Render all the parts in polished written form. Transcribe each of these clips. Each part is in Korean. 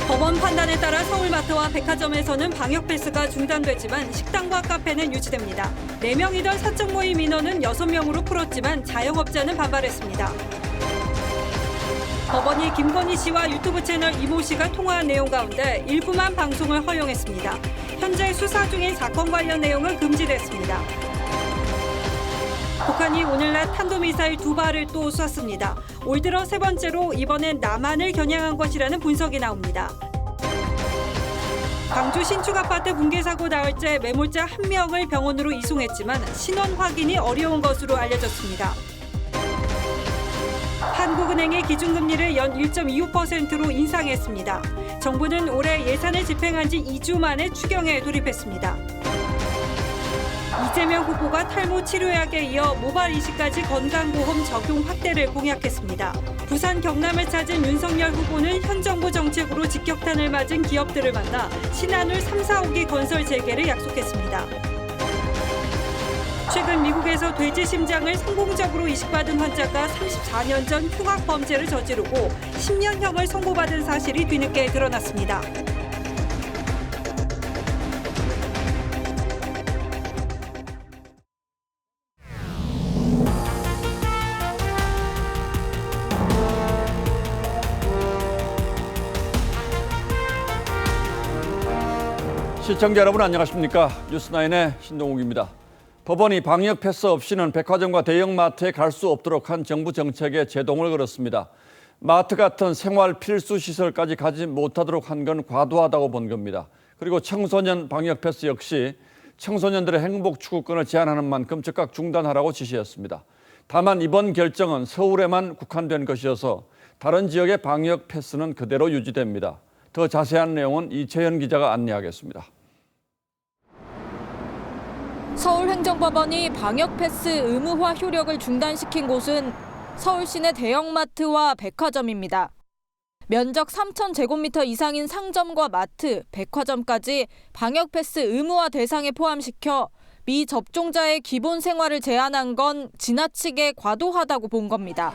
법원 판단에 따라 서울마트와 백화점에서는 방역 패스가 중단됐지만 식당과 카페는 유지됩니다. 4명이던 사적 모임 인원은 6명으로 풀었지만 자영업자는 반발했습니다. 법원이 김건희 씨와 유튜브 채널 이모 씨가 통화한 내용 가운데 일부만 방송을 허용했습니다. 현재 수사 중인 사건 관련 내용은 금지됐습니다. 북한이 오늘날 탄도미사일 2발을 또 쐈습니다. 올 들어 3번째로 이번엔 남한을 겨냥한 것이라는 분석이 나옵니다. 광주 신축 아파트 붕괴 사고 나흘째 매몰자 1명을 병원으로 이송했지만 신원 확인이 어려운 것으로 알려졌습니다. 한국은행의 기준금리를 연 1.25%로 인상했습니다. 정부는 올해 예산을 집행한 지 2주 만에 추경에 돌입했습니다. 이재명 후보가 탈모 치료약에 이어 모발 이식까지 건강보험 적용 확대를 공약했습니다. 부산 경남을 찾은 윤석열 후보는 현 정부 정책으로 직격탄을 맞은 기업들을 만나 신한울 3, 4호기 건설 재개를 약속했습니다. 최근 미국에서 돼지 심장을 성공적으로 이식받은 환자가 34년 전 흉악 범죄를 저지르고 10년형을 선고받은 사실이 뒤늦게 드러났습니다. 시청자 여러분 안녕하십니까? 뉴스9의 신동욱입니다. 법원이 방역 패스 없이는 백화점과 대형마트에 갈 수 없도록 한 정부 정책에 제동을 걸었습니다. 마트 같은 생활 필수 시설까지 가지 못하도록 한 건 과도하다고 본 겁니다. 그리고 청소년 방역 패스 역시 청소년들의 행복 추구권을 제한하는 만큼 즉각 중단하라고 지시했습니다. 다만 이번 결정은 서울에만 국한된 것이어서 다른 지역의 방역 패스는 그대로 유지됩니다. 더 자세한 내용은 이채연 기자가 안내하겠습니다. 서울행정법원이 방역 패스 의무화 효력을 중단시킨 곳은 서울 시내 대형마트와 백화점입니다. 면적 3,000제곱미터 이상인 상점과 마트, 백화점까지 방역 패스 의무화 대상에 포함시켜 미접종자의 기본 생활을 제한한 건 지나치게 과도하다고 본 겁니다.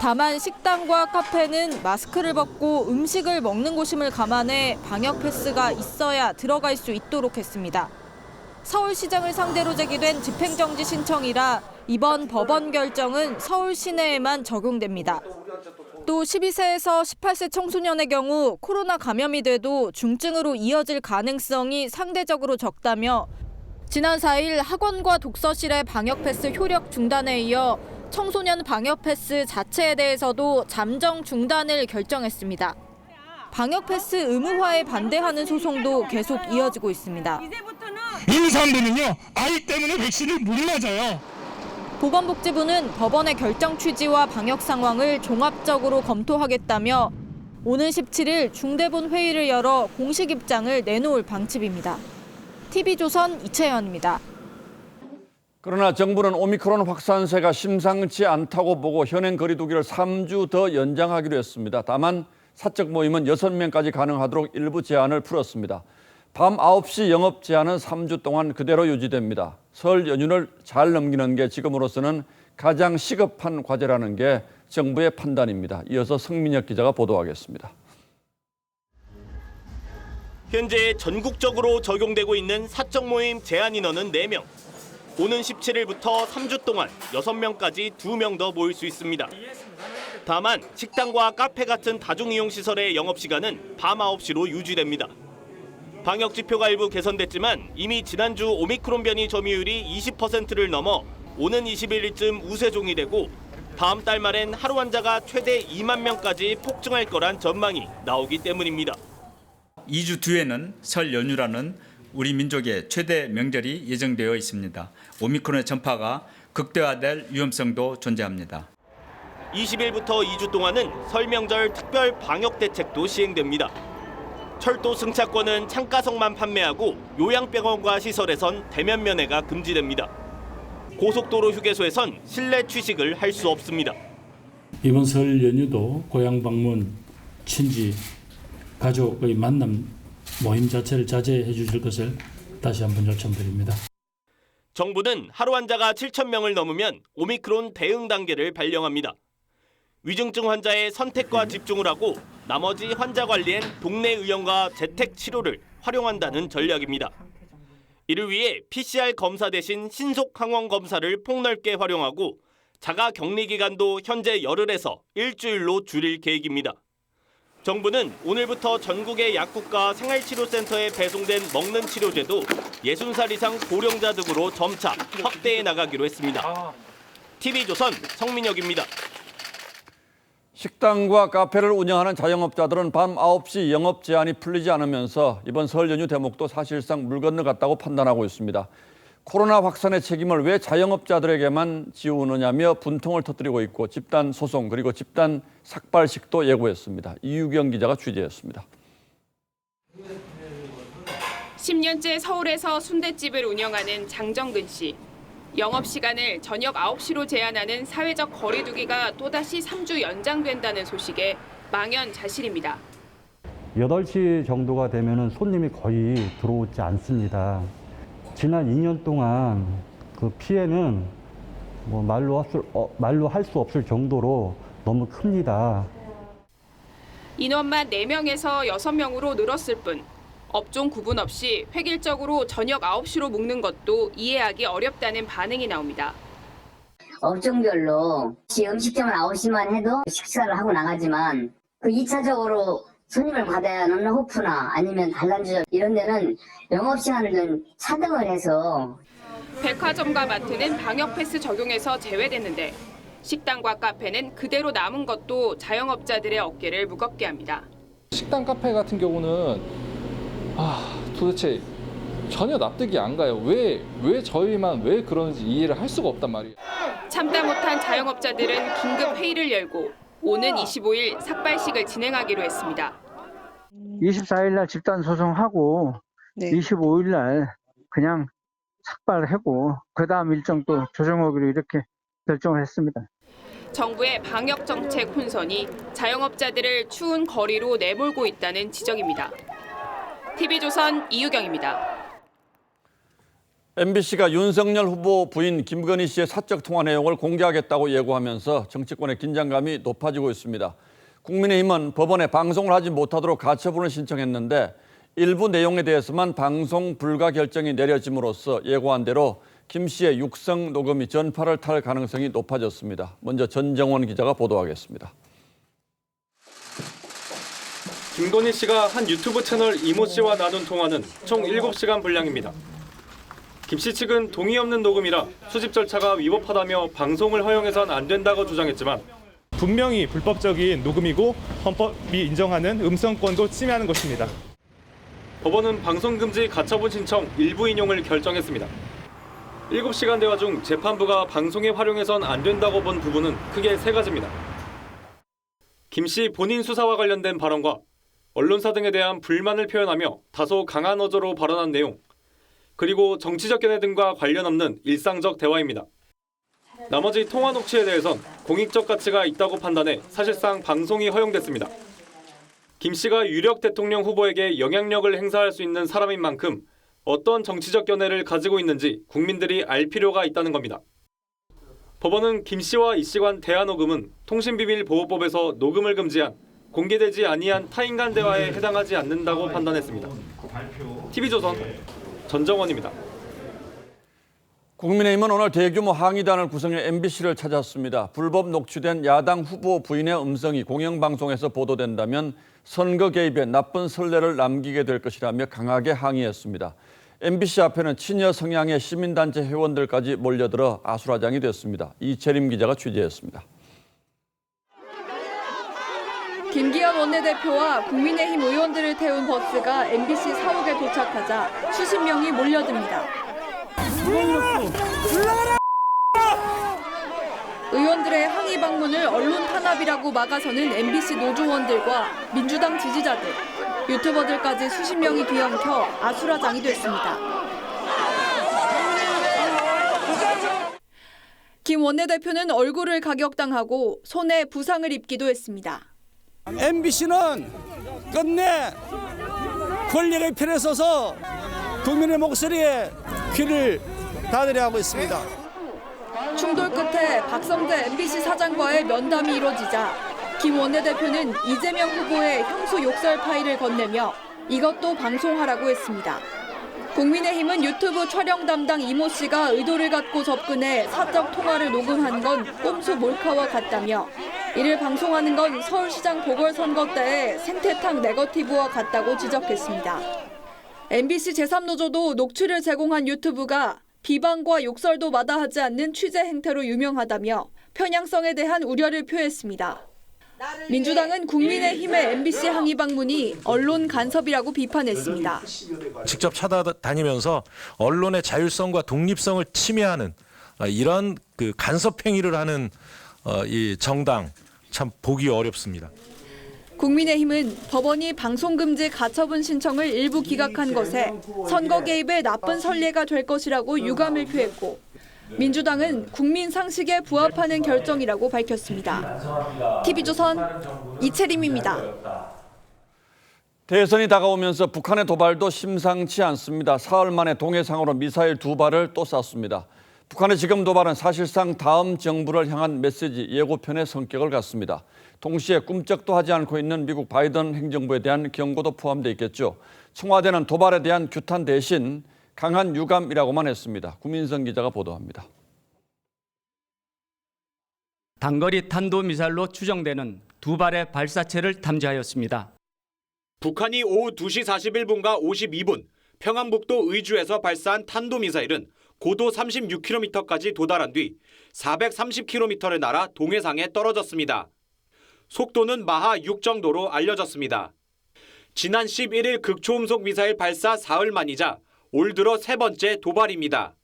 다만 식당과 카페는 마스크를 벗고 음식을 먹는 곳임을 감안해 방역 패스가 있어야 들어갈 수 있도록 했습니다. 서울시장을 상대로 제기된 집행정지 신청이라 이번 법원 결정은 서울 시내에만 적용됩니다. 또 12세에서 18세 청소년의 경우 코로나 감염이 돼도 중증으로 이어질 가능성이 상대적으로 적다며 지난 4일 학원과 독서실의 방역 패스 효력 중단에 이어 청소년 방역 패스 자체에 대해서도 잠정 중단을 결정했습니다. 방역 패스 의무화에 반대하는 소송도 계속 이어지고 있습니다. 이 사람들은요, 아이 때문에 백신을 못 맞아요. 보건복지부는 법원의 결정 취지와 방역 상황을 종합적으로 검토하겠다며 오는 17일 중대본 회의를 열어 공식 입장을 내놓을 방침입니다. TV조선 이채연입니다. 그러나 정부는 오미크론 확산세가 심상치 않다고 보고 현행 거리 두기를 3주 더 연장하기로 했습니다. 다만 사적 모임은 6명까지 가능하도록 일부 제한을 풀었습니다. 밤 9시 영업 제한은 3주 동안 그대로 유지됩니다. 설 연휴를 잘 넘기는 게 지금으로서는 가장 시급한 과제라는 게 정부의 판단입니다. 이어서 성민혁 기자가 보도하겠습니다. 현재 전국적으로 적용되고 있는 사적 모임 제한 인원은 4명. 오는 17일부터 3주 동안 6명까지 2명 더 모일 수 있습니다. 다만 식당과 카페 같은 다중이용시설의 영업시간은 밤 9시로 유지됩니다. 방역 지표가 일부 개선됐지만 이미 지난주 오미크론 변이 점유율이 20%를 넘어 오는 21일쯤 우세종이 되고 다음 달 말엔 하루 환자가 최대 2만 명까지 폭증할 거란 전망이 나오기 때문입니다. 2주 뒤에는 설 연휴라는 우리 민족의 최대 명절이 예정되어 있습니다. 오미크론의 전파가 극대화될 위험성도 존재합니다. 20일부터 2주 동안은 설 명절 특별 방역 대책도 시행됩니다. 철도 승차권은 창가석만 판매하고 요양병원과 시설에선 대면 면회가 금지됩니다. 고속도로 휴게소에선 실내 취식을 할 수 없습니다. 이번 설 연휴도 고향 방문, 친지, 가족의 만남, 모임 자체를 자제해 주실 것을 다시 한번 요청드립니다. 정부는 하루 환자가 7,000명을 넘으면 오미크론 대응 단계를 발령합니다. 위중증 환자의 선택과 집중을 하고 나머지 환자 관리엔 동네 의원과 재택 치료를 활용한다는 전략입니다. 이를 위해 PCR 검사 대신 신속 항원 검사를 폭넓게 활용하고 자가 격리 기간도 현재 열흘에서 일주일로 줄일 계획입니다. 정부는 오늘부터 전국의 약국과 생활치료센터에 배송된 먹는 치료제도 60살 이상 고령자 등으로 점차 확대해 나가기로 했습니다. TV조선 성민혁입니다. 식당과 카페를 운영하는 자영업자들은 밤 9시 영업 제한이 풀리지 않으면서 이번 설 연휴 대목도 사실상 물 건너갔다고 판단하고 있습니다. 코로나 확산의 책임을 왜 자영업자들에게만 지우느냐며 분통을 터뜨리고 있고 집단 소송 그리고 집단 삭발식도 예고했습니다. 이유경 기자가 취재했습니다. 10년째 서울에서 순댓집을 운영하는 장정근 씨. 영업시간을 저녁 9시로 제한하는 사회적 거리 두기가 또다시 3주 연장된다는 소식에 망연자실입니다. 8시 정도가 되면 손님이 거의 들어오지 않습니다. 지난 2년 동안 그 피해는 뭐 말로 할 수 없을 정도로 너무 큽니다. 인원만 4명에서 6명으로 늘었을 뿐 업종 구분 없이 획일적으로 저녁 9시로 묶는 것도 이해하기 어렵다는 반응이 나옵니다. 업종별로 음식점은 9시만 해도 식사를 하고 나가지만 그 2차적으로 손님을 받아야 하는 호프나 아니면 단란주점 이런 데는 영업시간을 차등을 해서 백화점과 마트는 방역 패스 적용해서 제외됐는데 식당과 카페는 그대로 남은 것도 자영업자들의 어깨를 무겁게 합니다. 식당, 카페 같은 경우는 도대체 전혀 납득이 안 가요. 왜 저희만 왜 그러는지 이해를 할 수가 없단 말이에요. 참다 못한 자영업자들은 긴급 회의를 열고 오는 25일 삭발식을 진행하기로 했습니다. 24일 날 집단 소송하고 25일 날 그냥 삭발하고 그다음 일정 또 조정하기로 이렇게 결정을 했습니다. 정부의 방역 정책 혼선이 자영업자들을 추운 거리로 내몰고 있다는 지적입니다. TV조선 이유경입니다. MBC가 윤석열 후보 부인 김건희 씨의 사적 통화 내용을 공개하겠다고 예고하면서 정치권의 긴장감이 높아지고 있습니다. 국민의힘은 법원에 방송을 하지 못하도록 가처분을 신청했는데 일부 내용에 대해서만 방송 불가 결정이 내려짐으로써 예고한 대로 김 씨의 육성 녹음이 전파를 탈 가능성이 높아졌습니다. 먼저 전정원 기자가 보도하겠습니다. 김건희 씨가 한 유튜브 채널 이모 씨와 나눈 통화는 총 7시간 분량입니다. 김 씨 측은 동의 없는 녹음이라 수집 절차가 위법하다며 방송을 허용해서는 안 된다고 주장했지만 분명히 불법적인 녹음이고 헌법이 인정하는 음성권도 침해하는 것입니다. 법원은 방송금지 가처분 신청 일부 인용을 결정했습니다. 7시간 대화 중 재판부가 방송에 활용해선 안 된다고 본 부분은 크게 3가지입니다. 김 씨 본인 수사와 관련된 발언과 언론사 등에 대한 불만을 표현하며 다소 강한 어조로 발언한 내용, 그리고 정치적 견해 등과 관련 없는 일상적 대화입니다. 나머지 통화 녹취에 대해선 공익적 가치가 있다고 판단해 사실상 방송이 허용됐습니다. 김 씨가 유력 대통령 후보에게 영향력을 행사할 수 있는 사람인 만큼 어떤 정치적 견해를 가지고 있는지 국민들이 알 필요가 있다는 겁니다. 법원은 김 씨와 이 씨 간 대화 녹음은 통신비밀보호법에서 녹음을 금지한 공개되지 아니한 타인 간 대화에 해당하지 않는다고 판단했습니다. TV조선 전정원입니다. 국민의힘은 오늘 대규모 항의단을 구성해 MBC를 찾았습니다. 불법 녹취된 야당 후보 부인의 음성이 공영방송에서 보도된다면 선거 개입에 나쁜 선례를 남기게 될 것이라며 강하게 항의했습니다. MBC 앞에는 친여 성향의 시민단체 회원들까지 몰려들어 아수라장이 됐습니다. 이채림 기자가 취재했습니다. 김기현 원내대표와 국민의힘 의원들을 태운 버스가 MBC 사옥에 도착하자 수십 명이 몰려듭니다. 의원들의 항의 방문을 언론 탄압이라고 막아서는 MBC 노조원들과 민주당 지지자들, 유튜버들까지 수십 명이 뒤엉켜 아수라장이 됐습니다. 김 원내대표는 얼굴을 가격당하고 손에 부상을 입기도 했습니다. MBC는 끝내 권력의 편에 서서 국민의 목소리에 귀를 닫으려 하고 있습니다. 충돌 끝에 박성재 MBC 사장과의 면담이 이뤄지자 김 원내대표는 이재명 후보의 형수 욕설 파일을 건네며 이것도 방송하라고 했습니다. 국민의힘은 유튜브 촬영 담당 이모 씨가 의도를 갖고 접근해 사적 통화를 녹음한 건 꼼수 몰카와 같다며 이를 방송하는 건 서울시장 보궐선거 때의 생태탕 네거티브와 같다고 지적했습니다. MBC 제3노조도 녹취를 제공한 유튜브가 비방과 욕설도 마다하지 않는 취재 행태로 유명하다며 편향성에 대한 우려를 표했습니다. 민주당은 국민의힘의 MBC 항의 방문이 언론 간섭이라고 비판했습니다. 직접 찾아다니면서 언론의 자율성과 독립성을 침해하는 이런 간섭 행위를 하는 이 정당 참 보기 어렵습니다. 국민의힘은 법원이 방송금지 가처분 신청을 일부 기각한 것에 선거 개입의 나쁜 선례가 될 것이라고 유감을 표했고 민주당은 국민 상식에 부합하는 결정이라고 밝혔습니다. TV조선 이채림입니다. 대선이 다가오면서 북한의 도발도 심상치 않습니다. 사흘 만에 동해상으로 미사일 2발을 또 쐈습니다. 북한의 지금 도발은 사실상 다음 정부를 향한 메시지 예고편의 성격을 갖습니다. 동시에 꿈쩍도 하지 않고 있는 미국 바이든 행정부에 대한 경고도 포함되어 있겠죠. 청와대는 도발에 대한 규탄 대신 강한 유감이라고만 했습니다. 구민성 기자가 보도합니다. 단거리 탄도미사일로 추정되는 2발의 발사체를 탐지하였습니다. 북한이 오후 2시 41분과 52분 평안북도 의주에서 발사한 탄도미사일은 고도 36km까지 도달한 뒤 430km를 날아 동해상에 떨어졌습니다. 속도는 마하 6 정도로 알려졌습니다. 지난 11일 극초음속 미사일 발사 사흘 만이자 올 들어 세 번째 도발입니다.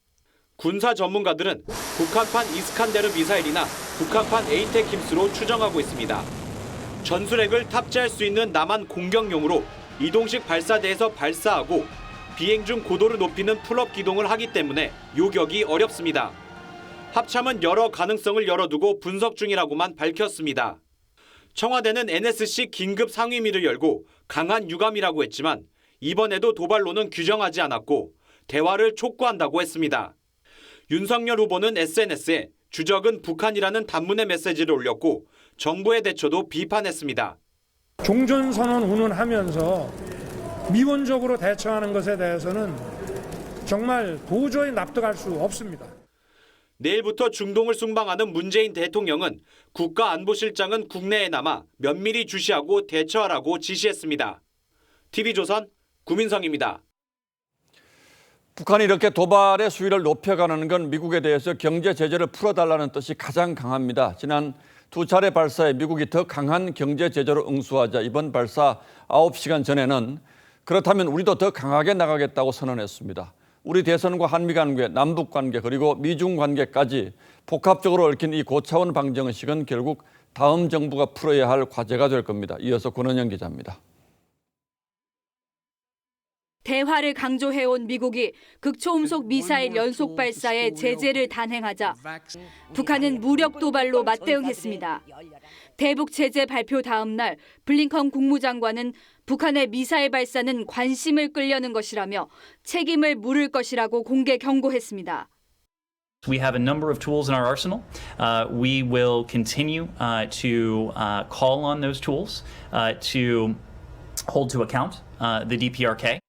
군사 전문가들은 북한판 이스칸데르 미사일이나 북한판 에이테킴스로 추정하고 있습니다. 전술핵을 탑재할 수 있는 남한 공격용으로 이동식 발사대에서 발사하고 비행 중 고도를 높이는 풀업 기동을 하기 때문에 요격이 어렵습니다. 합참은 여러 가능성을 열어두고 분석 중이라고만 밝혔습니다. 청와대는 NSC 긴급 상임위를 열고 강한 유감이라고 했지만 이번에도 도발로는 규정하지 않았고 대화를 촉구한다고 했습니다. 윤석열 후보는 SNS에 주적은 북한이라는 단문의 메시지를 올렸고 정부의 대처도 비판했습니다. 종전선언 운운하면서 미온적으로 대처하는 것에 대해서는 정말 도저히 납득할 수 없습니다. 내일부터 중동을 순방하는 문재인 대통령은 국가안보실장은 국내에 남아 면밀히 주시하고 대처하라고 지시했습니다. TV조선 구민성입니다. 북한이 이렇게 도발의 수위를 높여가는 건 미국에 대해서 경제 제재를 풀어달라는 뜻이 가장 강합니다. 지난 2차례 발사에 미국이 더 강한 경제 제재로 응수하자 이번 발사 9시간 전에는 그렇다면 우리도 더 강하게 나가겠다고 선언했습니다. 우리 대선과 한미 관계, 남북 관계 그리고 미중 관계까지 복합적으로 얽힌 이 고차원 방정식은 결국 다음 정부가 풀어야 할 과제가 될 겁니다. 이어서 권은영 기자입니다. 대화를 강조해온 미국이 극초음속 미사일 연속 발사에 제재를 단행하자 북한은 무력 도발로 맞대응했습니다. 대북 제재 발표 다음 날 블링컨 국무장관은 북한의 미사일 발사는 관심을 끌려는 것이라며 책임을 물을 것이라고 공개 경고했습니다. We have a number of tools in our arsenal. We will continue to call on those tools to hold to account the DPRK.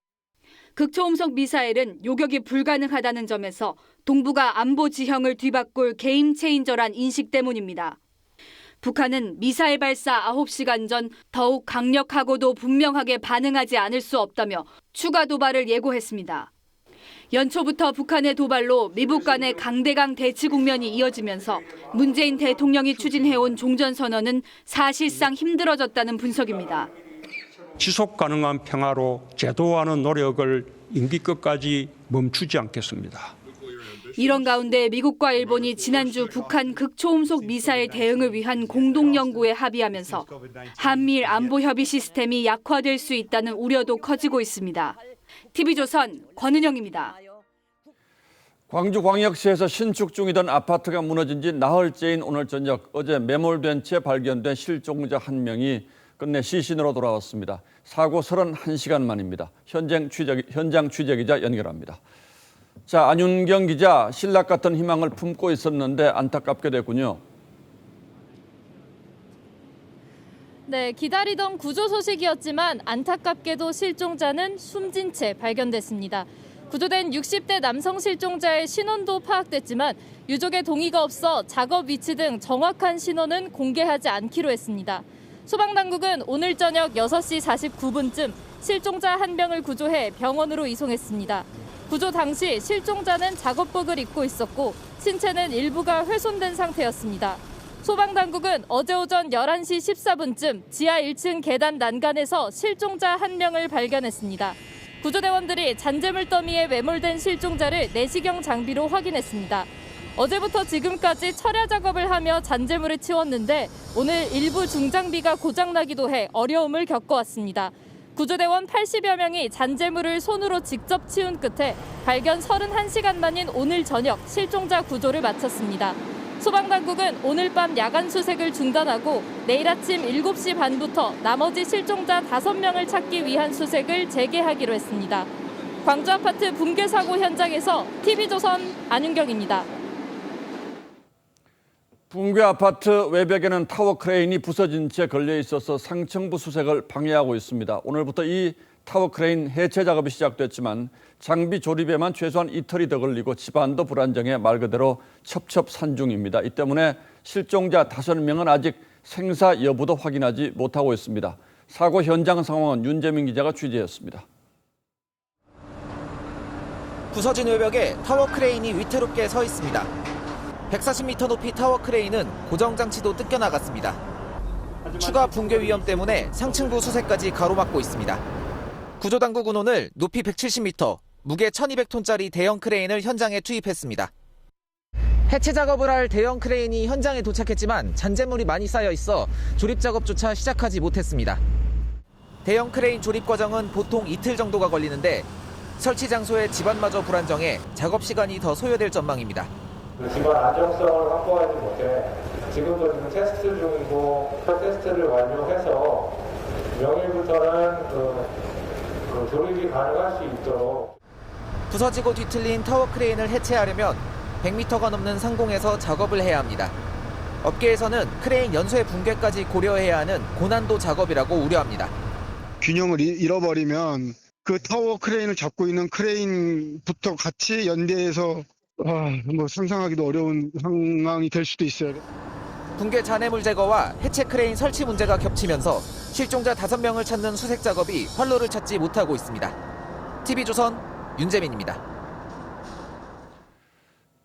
극초음속 미사일은 요격이 불가능하다는 점에서 동북아 안보 지형을 뒤바꿀 게임 체인저란 인식 때문입니다. 북한은 미사일 발사 9시간 전 더욱 강력하고도 분명하게 반응하지 않을 수 없다며 추가 도발을 예고했습니다. 연초부터 북한의 도발로 미북 간의 강대강 대치 국면이 이어지면서 문재인 대통령이 추진해온 종전선언은 사실상 힘들어졌다는 분석입니다. 지속 가능한 평화로 제도화하는 노력을 임기 끝까지 멈추지 않겠습니다. 이런 가운데 미국과 일본이 지난주 북한 극초음속 미사일 대응을 위한 공동연구에 합의하면서 한미일 안보협의 시스템이 약화될 수 있다는 우려도 커지고 있습니다. TV조선 권은영입니다. 광주광역시에서 신축 중이던 아파트가 무너진 지 나흘째인 오늘 저녁 어제 매몰된 채 발견된 실종자 1명이 끝내 시신으로 돌아왔습니다. 사고 31시간 만입니다. 현장 취재 기자 연결합니다. 자, 안윤경 기자, 신락 같은 희망을 품고 있었는데 안타깝게 됐군요. 네, 기다리던 구조 소식이었지만 안타깝게도 실종자는 숨진 채 발견됐습니다. 구조된 60대 남성 실종자의 신원도 파악됐지만 유족의 동의가 없어 작업 위치 등 정확한 신원은 공개하지 않기로 했습니다. 소방당국은 오늘 저녁 6시 49분쯤 실종자 1명을 구조해 병원으로 이송했습니다. 구조 당시 실종자는 작업복을 입고 있었고 신체는 일부가 훼손된 상태였습니다. 소방당국은 어제 오전 11시 14분쯤 지하 1층 계단 난간에서 실종자 1명을 발견했습니다. 구조대원들이 잔재물 더미에 매몰된 실종자를 내시경 장비로 확인했습니다. 어제부터 지금까지 철야 작업을 하며 잔재물을 치웠는데 오늘 일부 중장비가 고장나기도 해 어려움을 겪어왔습니다. 구조대원 80여 명이 잔재물을 손으로 직접 치운 끝에 발견 31시간 만인 오늘 저녁 실종자 구조를 마쳤습니다. 소방당국은 오늘 밤 야간 수색을 중단하고 내일 아침 7시 반부터 나머지 실종자 5명을 찾기 위한 수색을 재개하기로 했습니다. 광주 아파트 붕괴 사고 현장에서 TV조선 안윤경입니다. 붕괴 아파트 외벽에는 타워 크레인이 부서진 채 걸려 있어서 상층부 수색을 방해하고 있습니다. 오늘부터 이 타워 크레인 해체 작업이 시작됐지만 장비 조립에만 최소한 이틀이 더 걸리고 집안도 불안정해 말 그대로 첩첩산중입니다. 이 때문에 실종자 5명은 아직 생사 여부도 확인하지 못하고 있습니다. 사고 현장 상황은 윤재민 기자가 취재했습니다. 부서진 외벽에 타워 크레인이 위태롭게 서 있습니다. 140m 높이 타워 크레인은 고정장치도 뜯겨나갔습니다. 추가 붕괴 위험 때문에 상층부 수색까지 가로막고 있습니다. 구조당국은 오늘 높이 170m, 무게 1200톤짜리 대형 크레인을 현장에 투입했습니다. 해체 작업을 할 대형 크레인이 현장에 도착했지만 잔재물이 많이 쌓여 있어 조립 작업조차 시작하지 못했습니다. 대형 크레인 조립 과정은 보통 이틀 정도가 걸리는데 설치 장소의 집안마저 불안정해 작업 시간이 더 소요될 전망입니다. 집안 안정성을 확보하지 못해 지금도 지금 테스트 중이고 그 테스트를 완료해서 명일부터는 그 조립이 가능할 수 있도록. 부서지고 뒤틀린 타워 크레인을 해체하려면 100m가 넘는 상공에서 작업을 해야 합니다. 업계에서는 크레인 연쇄 붕괴까지 고려해야 하는 고난도 작업이라고 우려합니다. 균형을 잃어버리면 그 타워 크레인을 잡고 있는 크레인부터 같이 연대해서 상상하기도 어려운 상황이 될 수도 있어요. 붕괴 잔해물 제거와 해체 크레인 설치 문제가 겹치면서 실종자 5명을 찾는 수색 작업이 활로를 찾지 못하고 있습니다. TV조선 윤재민입니다.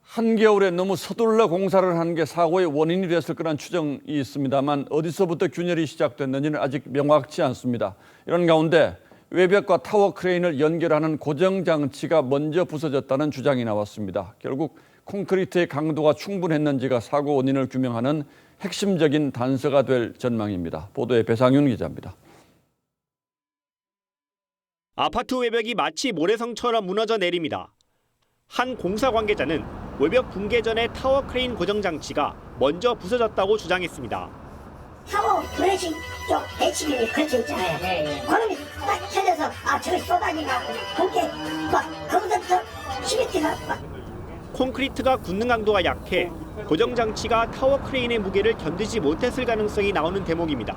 한겨울에 너무 서둘러 공사를 한 게 사고의 원인이 됐을 거란 추정이 있습니다만 어디서부터 균열이 시작됐는지는 아직 명확치 않습니다. 이런 가운데 외벽과 타워 크레인을 연결하는 고정장치가 먼저 부서졌다는 주장이 나왔습니다. 결국 콘크리트의 강도가 충분했는지가 사고 원인을 규명하는 핵심적인 단서가 될 전망입니다. 보도에 배상윤 기자입니다. 아파트 외벽이 마치 모래성처럼 무너져 내립니다. 한 공사 관계자는 외벽 붕괴 전에 타워 크레인 고정장치가 먼저 부서졌다고 주장했습니다. 타워 브레이킹 쪽 대치기이 걸쳐 있잖아요. 네. 그놈이 딱 터져서 저기 쏟아지가 그게 막 거기서부터 시멘트가 막. 콘크리트가 굳는 강도가 약해 고정장치가 타워 크레인의 무게를 견디지 못했을 가능성이 나오는 대목입니다.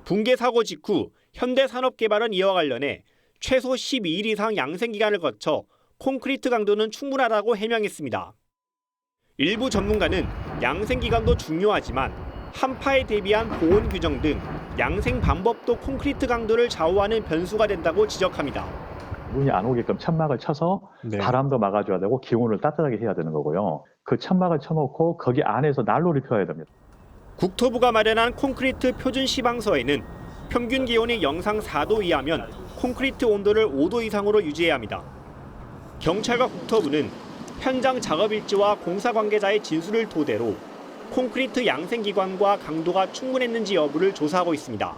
붕괴 사고 직후 현대산업개발은 이와 관련해 최소 12일 이상 양생 기간을 거쳐 콘크리트 강도는 충분하다고 해명했습니다. 일부 전문가는 양생 기간도 중요하지만 한파에 대비한 보온 규정 등 양생 방법도 콘크리트 강도를 좌우하는 변수가 된다고 지적합니다. 눈이 안 오게끔 천막을 쳐서 바람도 막아줘야 되고 기온을 따뜻하게 해야 되는 거고요. 그 천막을 쳐놓고 거기 안에서 난로를 펴야 됩니다. 국토부가 마련한 콘크리트 표준 시방서에는 평균 기온이 영상 4도 이하면 콘크리트 온도를 5도 이상으로 유지해야 합니다. 경찰과 국토부는 현장 작업 일지와 공사 관계자의 진술을 토대로 콘크리트 양생 기관과 강도가 충분했는지 여부를 조사하고 있습니다.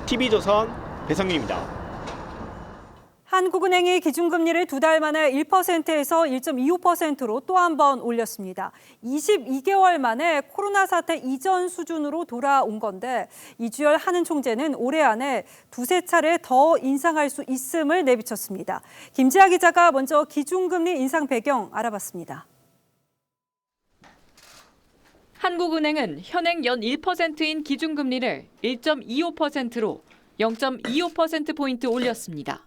TV조선 배성민입니다. 한국은행이 기준금리를 2달 만에 1%에서 1.25%로 또 한 번 올렸습니다. 22개월 만에 코로나 사태 이전 수준으로 돌아온 건데 이주열 한은 총재는 올해 안에 두세 차례 더 인상할 수 있음을 내비쳤습니다. 김지아 기자가 먼저 기준금리 인상 배경 알아봤습니다. 한국은행은 현행 연 1%인 기준금리를 1.25%로 0.25%포인트 올렸습니다.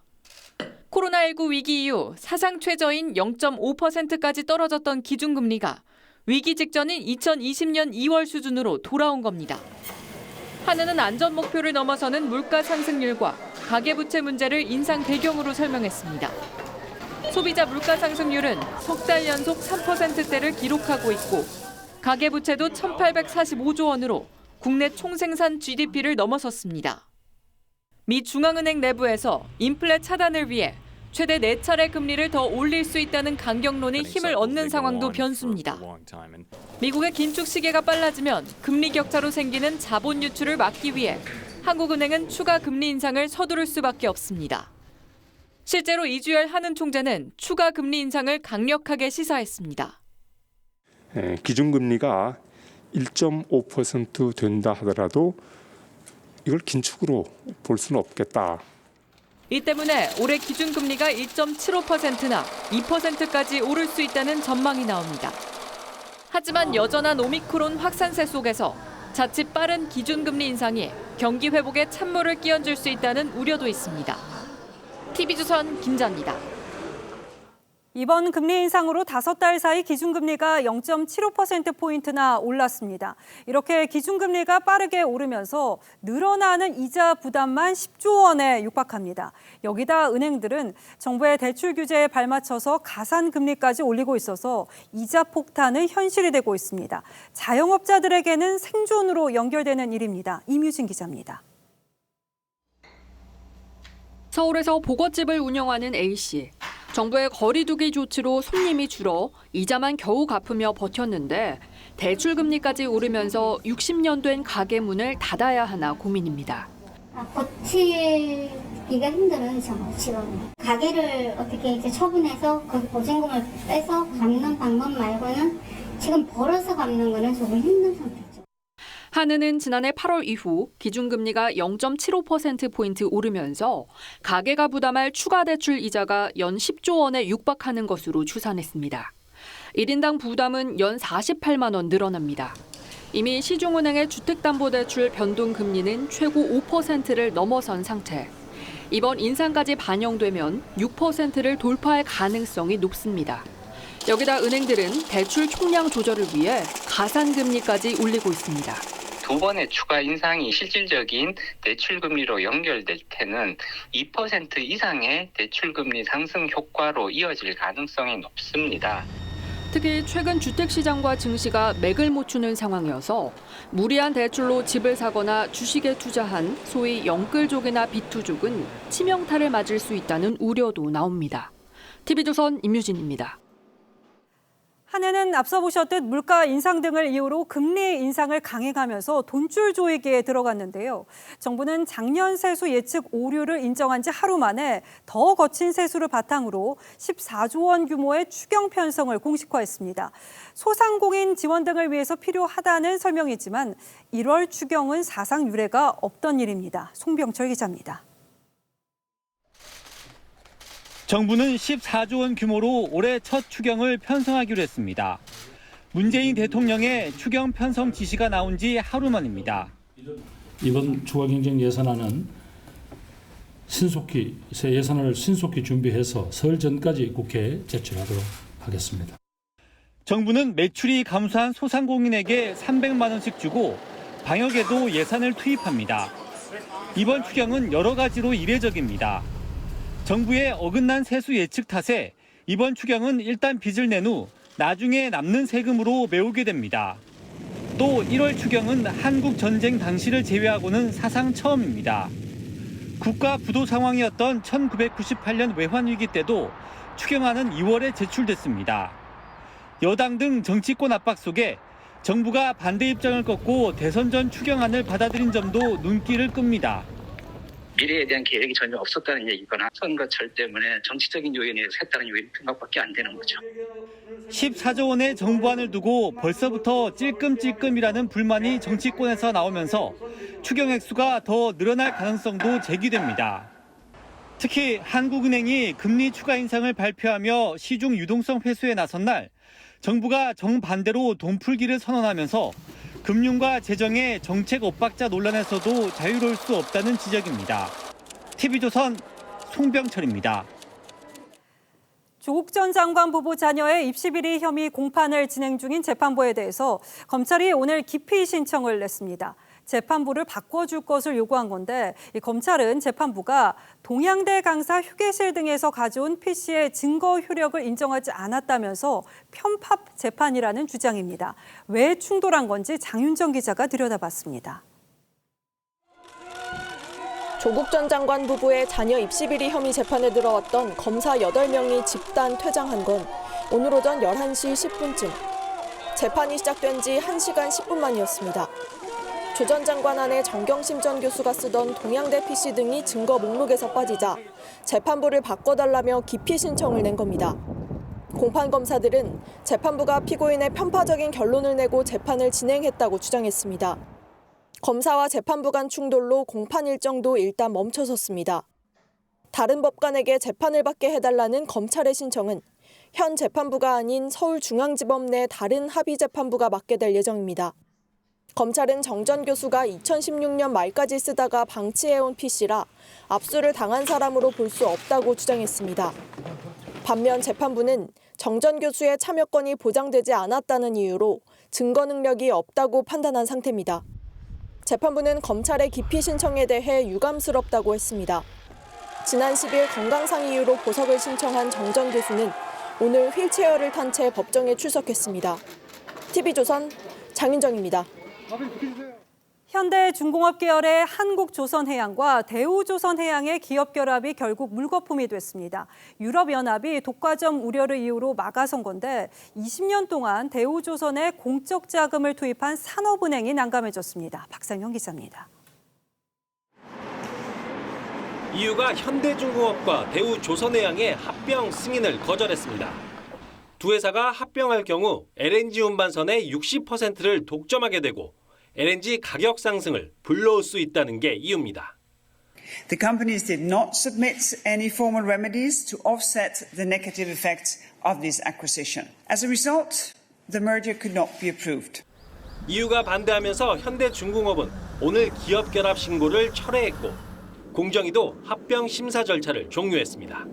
코로나19 위기 이후 사상 최저인 0.5%까지 떨어졌던 기준금리가 위기 직전인 2020년 2월 수준으로 돌아온 겁니다. 한은은 안전 목표를 넘어서는 물가 상승률과 가계부채 문제를 인상 배경으로 설명했습니다. 소비자 물가 상승률은 석 달 연속 3%대를 기록하고 있고 가계부채도 1,845조 원으로 국내 총생산 GDP를 넘어섰습니다. 미 중앙은행 내부에서 인플레 차단을 위해 최대 4차례 금리를 더 올릴 수 있다는 강경론이 힘을 얻는 상황도 변수입니다. 미국의 긴축 시계가 빨라지면 금리 격차로 생기는 자본 유출을 막기 위해 한국은행은 추가 금리 인상을 서두를 수밖에 없습니다. 실제로 이주열 한은 총재는 추가 금리 인상을 강력하게 시사했습니다. 기준금리가 1.5% 된다 하더라도 이걸 긴축으로 볼 수는 없겠다. 이 때문에 올해 기준금리가 1.75%나 2%까지 오를 수 있다는 전망이 나옵니다. 하지만 여전한 오미크론 확산세 속에서 자칫 빠른 기준금리 인상이 경기 회복에 찬물을 끼얹을 수 있다는 우려도 있습니다. TV조선 김자입니다. 이번 금리 인상으로 5달 사이 기준금리가 0.75%포인트나 올랐습니다. 이렇게 기준금리가 빠르게 오르면서 늘어나는 이자 부담만 10조 원에 육박합니다. 여기다 은행들은 정부의 대출 규제에 발맞춰서 가산금리까지 올리고 있어서 이자 폭탄은 현실이 되고 있습니다. 자영업자들에게는 생존으로 연결되는 일입니다. 임유진 기자입니다. 서울에서 보거집을 운영하는 A씨. 정부의 거리두기 조치로 손님이 줄어 이자만 겨우 갚으며 버텼는데 대출금리까지 오르면서 60년 된 가게 문을 닫아야 하나 고민입니다. 버티기가 힘들어요, 지금. 가게를 어떻게 이제 처분해서 거기 보증금을 빼서 갚는 방법 말고는 지금 벌어서 갚는 거는 조금 힘든 상태죠. 한은은 지난해 8월 이후 기준금리가 0.75%포인트 오르면서 가계가 부담할 추가 대출 이자가 연 10조 원에 육박하는 것으로 추산했습니다. 1인당 부담은 연 48만 원 늘어납니다. 이미 시중은행의 주택담보대출 변동금리는 최고 5%를 넘어선 상태. 이번 인상까지 반영되면 6%를 돌파할 가능성이 높습니다. 여기다 은행들은 대출 총량 조절을 위해 가산금리까지 올리고 있습니다. 두 번의 추가 인상이 실질적인 대출금리로 연결될 때는 2% 이상의 대출금리 상승 효과로 이어질 가능성이 높습니다. 특히 최근 주택시장과 증시가 맥을 못 추는 상황이어서 무리한 대출로 집을 사거나 주식에 투자한 소위 영끌족이나 비투족은 치명타를 맞을 수 있다는 우려도 나옵니다. TV조선 임유진입니다. 한해는 앞서 보셨듯 물가 인상 등을 이유로 금리 인상을 강행하면서 돈줄 조이기에 들어갔는데요. 정부는 작년 세수 예측 오류를 인정한 지 하루 만에 더 거친 세수를 바탕으로 14조 원 규모의 추경 편성을 공식화했습니다. 소상공인 지원 등을 위해서 필요하다는 설명이지만 1월 추경은 사상 유례가 없던 일입니다. 송병철 기자입니다. 정부는 14조 원 규모로 올해 첫 추경을 편성하기로 했습니다. 문재인 대통령의 추경 편성 지시가 나온 지 하루 만입니다. 이번 추가경정 예산안은 새 예산안을 신속히 준비해서 설 전까지 국회에 제출하도록 하겠습니다. 정부는 매출이 감소한 소상공인에게 300만 원씩 주고 방역에도 예산을 투입합니다. 이번 추경은 여러 가지로 이례적입니다. 정부의 어긋난 세수 예측 탓에 이번 추경은 일단 빚을 낸 후 나중에 남는 세금으로 메우게 됩니다. 또 1월 추경은 한국 전쟁 당시를 제외하고는 사상 처음입니다. 국가 부도 상황이었던 1998년 외환위기 때도 추경안은 2월에 제출됐습니다. 여당 등 정치권 압박 속에 정부가 반대 입장을 꺾고 대선 전 추경안을 받아들인 점도 눈길을 끕니다. 미래에 대한 계획이 전혀 없었다는 얘기거나 선거철 때문에 정치적인 요인에 했다는 요인 생각밖에 안 되는 거죠. 14조 원의 정부안을 두고 벌써부터 찔끔찔끔이라는 불만이 정치권에서 나오면서 추경 액수가 더 늘어날 가능성도 제기됩니다. 특히 한국은행이 금리 추가 인상을 발표하며 시중 유동성 회수에 나선 날 정부가 정반대로 돈풀기를 선언하면서 금융과 재정의 정책 엇박자 논란에서도 자유로울 수 없다는 지적입니다. TV조선 송병철입니다. 조국 전 장관 부부 자녀의 입시비리 혐의 공판을 진행 중인 재판부에 대해서 검찰이 오늘 기피 신청을 냈습니다. 재판부를 바꿔줄 것을 요구한 건데 이 검찰은 재판부가 동양대 강사 휴게실 등에서 가져온 PC의 증거 효력을 인정하지 않았다면서 편파 재판이라는 주장입니다. 왜 충돌한 건지 장윤정 기자가 들여다봤습니다. 조국 전 장관 부부의 자녀 입시비리 혐의 재판에 들어왔던 검사 8명이 집단 퇴장한 건 오늘 오전 11시 10분쯤. 재판이 시작된 지 1시간 10분 만이었습니다. 조 전 장관 안에 정경심 전 교수가 쓰던 동양대 PC 등이 증거 목록에서 빠지자 재판부를 바꿔달라며 기피 신청을 낸 겁니다. 공판 검사들은 재판부가 피고인의 편파적인 결론을 내고 재판을 진행했다고 주장했습니다. 검사와 재판부 간 충돌로 공판 일정도 일단 멈춰섰습니다. 다른 법관에게 재판을 받게 해달라는 검찰의 신청은 현 재판부가 아닌 서울중앙지법 내 다른 합의재판부가 맡게 될 예정입니다. 검찰은 정 전 교수가 2016년 말까지 쓰다가 방치해온 PC라 압수를 당한 사람으로 볼 수 없다고 주장했습니다. 반면 재판부는 정 전 교수의 참여권이 보장되지 않았다는 이유로 증거 능력이 없다고 판단한 상태입니다. 재판부는 검찰의 기피 신청에 대해 유감스럽다고 했습니다. 지난 10일 건강상 이유로 보석을 신청한 정 전 교수는 오늘 휠체어를 탄 채 법정에 출석했습니다. TV조선 장윤정입니다. 현대중공업 계열의 한국조선해양과 대우조선해양의 기업 결합이 결국 물거품이 됐습니다. 유럽연합이 독과점 우려를 이유로 막아선 건데 20년 동안 대우조선에 공적 자금을 투입한 산업은행이 난감해졌습니다. 박상현 기자입니다. 이유가 현대중공업과 대우조선해양의 합병 승인을 거절했습니다. 두 회사가 합병할 경우 LNG 운반선의 60%를 독점하게 되고 LNG 가격 상승을 불러올 수 있다는 게 이유입니다. The companies did not submit any formal remedies to offset the negative effects of this acquisition. As a result, the merger could not be approved. 이유가 반대하면서 현대중공업은 오늘 기업 결합 신고를 철회했고 공정위도 합병 심사 절차를 종료했습니다.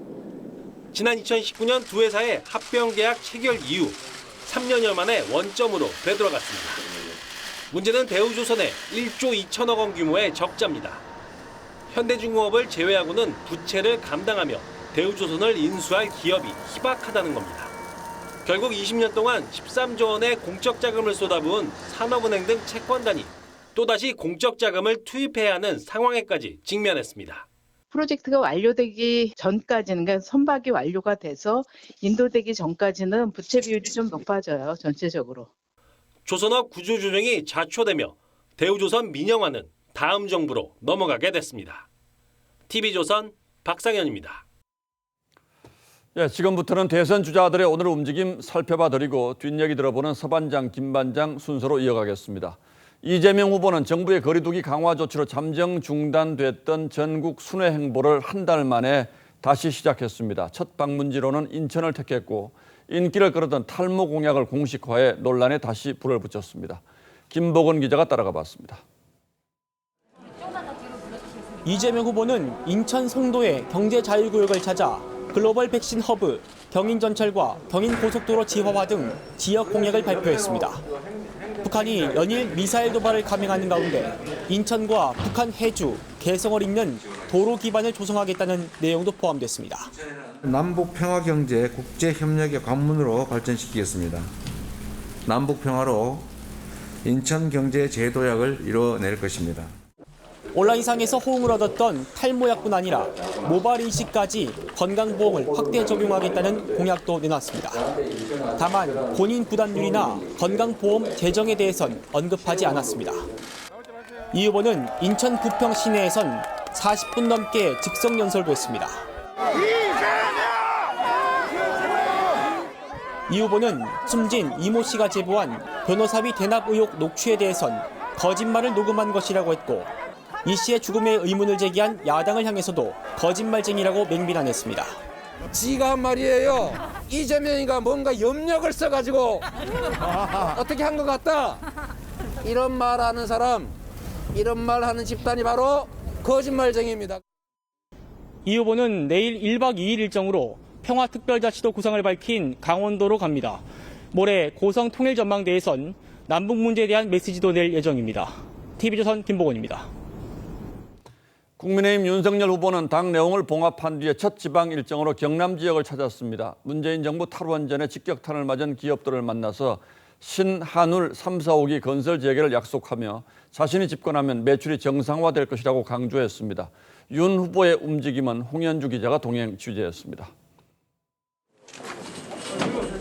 지난 2019년 두 회사의 합병 계약 체결 이후 3년여 만에 원점으로 되돌아갔습니다. 문제는 대우조선의 1조 2천억 원 규모의 적자입니다. 현대중공업을 제외하고는 부채를 감당하며 대우조선을 인수할 기업이 희박하다는 겁니다. 결국 20년 동안 13조 원의 공적 자금을 쏟아부은 산업은행 등 채권단이 또다시 공적 자금을 투입해야 하는 상황에까지 직면했습니다. 프로젝트가 완료되기 전까지는, 그러니까 선박이 완료가 돼서 인도되기 전까지는 부채 비율이 좀 높아져요, 전체적으로. 조선업 구조조정이 자초되며 대우조선 민영화는 다음 정부로 넘어가게 됐습니다. TV조선 박상현입니다. 지금부터는 대선 주자들의 오늘 움직임 살펴봐드리고 뒷얘기 들어보는 서반장, 김반장 순서로 이어가겠습니다. 이재명 후보는 정부의 거리두기 강화 조치로 잠정 중단됐던 전국 순회 행보를 한 달 만에 다시 시작했습니다. 첫 방문지로는 인천을 택했고 인기를 끌었던 탈모 공약을 공식화해 논란에 다시 불을 붙였습니다. 김복은 기자가 따라가 봤습니다. 이재명 후보는 인천 송도의 경제자율구역을 찾아 글로벌 백신 허브, 경인전철과 경인고속도로 지화화 등 지역 공약을 발표했습니다. 북한이 연일 미사일 도발을 감행하는 가운데 인천과 북한 해주, 개성을 잇는 도로 기반을 조성하겠다는 내용도 포함됐습니다. 남북평화경제 국제협력의 관문으로 발전시키겠습니다. 남북평화로 인천경제제도약을 이뤄낼 것입니다. 온라인상에서 호응을 얻었던 탈모약뿐 아니라 모발 이식까지 건강보험을 확대 적용하겠다는 공약도 내놨습니다. 다만 본인 부담률이나 건강보험 재정에 대해선 언급하지 않았습니다. 이 후보는 인천 부평 시내에선 40분 넘게 즉석 연설도 했습니다. 이 후보는 숨진 이모 씨가 제보한 변호사비 대납 의혹 녹취에 대해선 거짓말을 녹음한 것이라고 했고, 이 씨의 죽음에 의문을 제기한 야당을 향해서도 거짓말쟁이라고 맹비난했습니다. 지가 한 말이에요. 이재명이가 뭔가 염력을 써가지고 어떻게 한 것 같다. 이런 말 하는 사람, 이런 말 하는 집단이 바로 거짓말쟁이입니다. 이 후보는 내일 1박 2일 일정으로 평화특별자치도 구상을 밝힌 강원도로 갑니다. 모레 고성 통일전망대에선 남북 문제에 대한 메시지도 낼 예정입니다. TV조선 김보건입니다. 국민의힘 윤석열 후보는 당 내용을 봉합한 뒤에 첫 지방 일정으로 경남 지역을 찾았습니다. 문재인 정부 탈원 전에 직격탄을 맞은 기업들을 만나서 신한울 3, 4호기 건설 재개를 약속하며 자신이 집권하면 매출이 정상화될 것이라고 강조했습니다. 윤 후보의 움직임은 홍현주 기자가 동행 취재했습니다.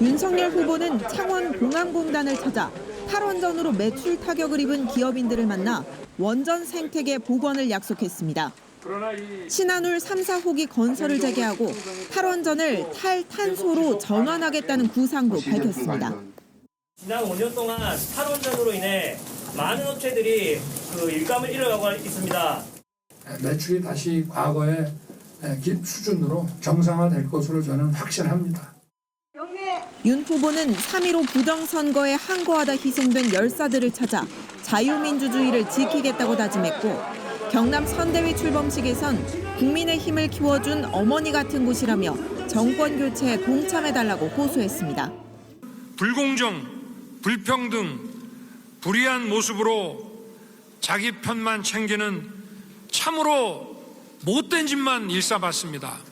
윤석열 후보는 창원 공항공단을 찾아 탈원전으로 매출 타격을 입은 기업인들을 만나 원전 생태계 복원을 약속했습니다. 신한울 3, 4호기 건설을 재개하고 탈원전을 탈탄소로 전환하겠다는 구상도 밝혔습니다. 지난 5년 동안 탈원전으로 인해 많은 업체들이 일감을 잃어가고 있습니다. 매출이 다시 과거의 수준으로 정상화될 것으로 저는 확신합니다. 윤 후보는 3.15 부정선거에 항거하다 희생된 열사들을 찾아 자유민주주의를 지키겠다고 다짐했고, 경남 선대위 출범식에선 국민의힘을 키워준 어머니 같은 곳이라며 정권 교체에 동참해달라고 호소했습니다. 불공정, 불평등, 불의한 모습으로 자기 편만 챙기는 참으로 못된 짓만 일삼았습니다.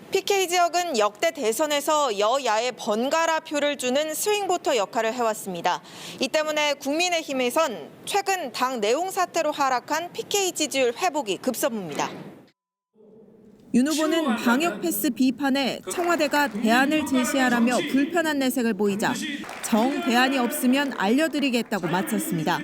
PK 지역은 역대 대선에서 여야의 번갈아 표를 주는 스윙보터 역할을 해왔습니다. 이 때문에 국민의힘에선 최근 당 내용 사태로 하락한 PK 지지율 회복이 급선무입니다. 윤 후보는 방역 패스 비판에 청와대가 대안을 제시하라며 불편한 내색을 보이자 정 대안이 없으면 알려드리겠다고 맞섰습니다.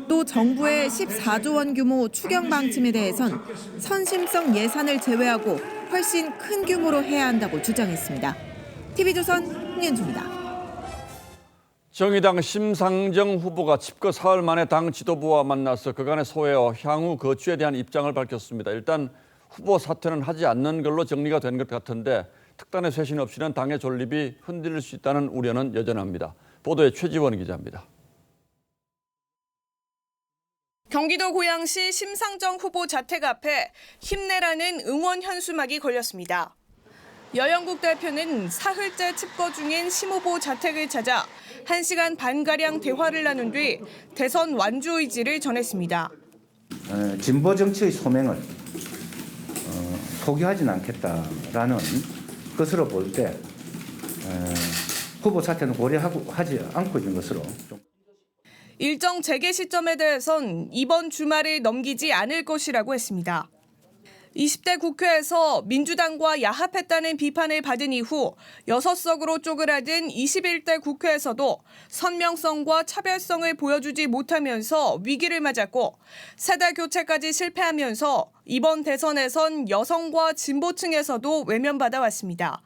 또 정부의 14조 원 규모 추경 방침에 대해선 선심성 예산을 제외하고 훨씬 큰 규모로 해야 한다고 주장했습니다. TV조선 홍현주입니다. 정의당 심상정 후보가 집거 사흘 만에 당 지도부와 만나서 그간의 소회와 향후 거취에 대한 입장을 밝혔습니다. 일단 후보 사퇴는 하지 않는 걸로 정리가 된 것 같은데 특단의 쇄신 없이는 당의 존립이 흔들릴 수 있다는 우려는 여전합니다. 보도에 최지원 기자입니다. 경기도 고양시 심상정 후보 자택 앞에 힘내라는 응원 현수막이 걸렸습니다. 여영국 대표는 사흘째 집거 중인 심 후보 자택을 찾아 1시간 반가량 대화를 나눈 뒤 대선 완주 의지를 전했습니다. 진보 정치의 소명을 포기하지는 않겠다라는 것으로 볼 때 후보 사퇴는 고려하지 않고 있는 것으로 일정 재개 시점에 대해선 이번 주말을 넘기지 않을 것이라고 했습니다. 20대 국회에서 민주당과 야합했다는 비판을 받은 이후 6석으로 쪼그라든 21대 국회에서도 선명성과 차별성을 보여주지 못하면서 위기를 맞았고 세대 교체까지 실패하면서 이번 대선에선 여성과 진보층에서도 외면받아왔습니다.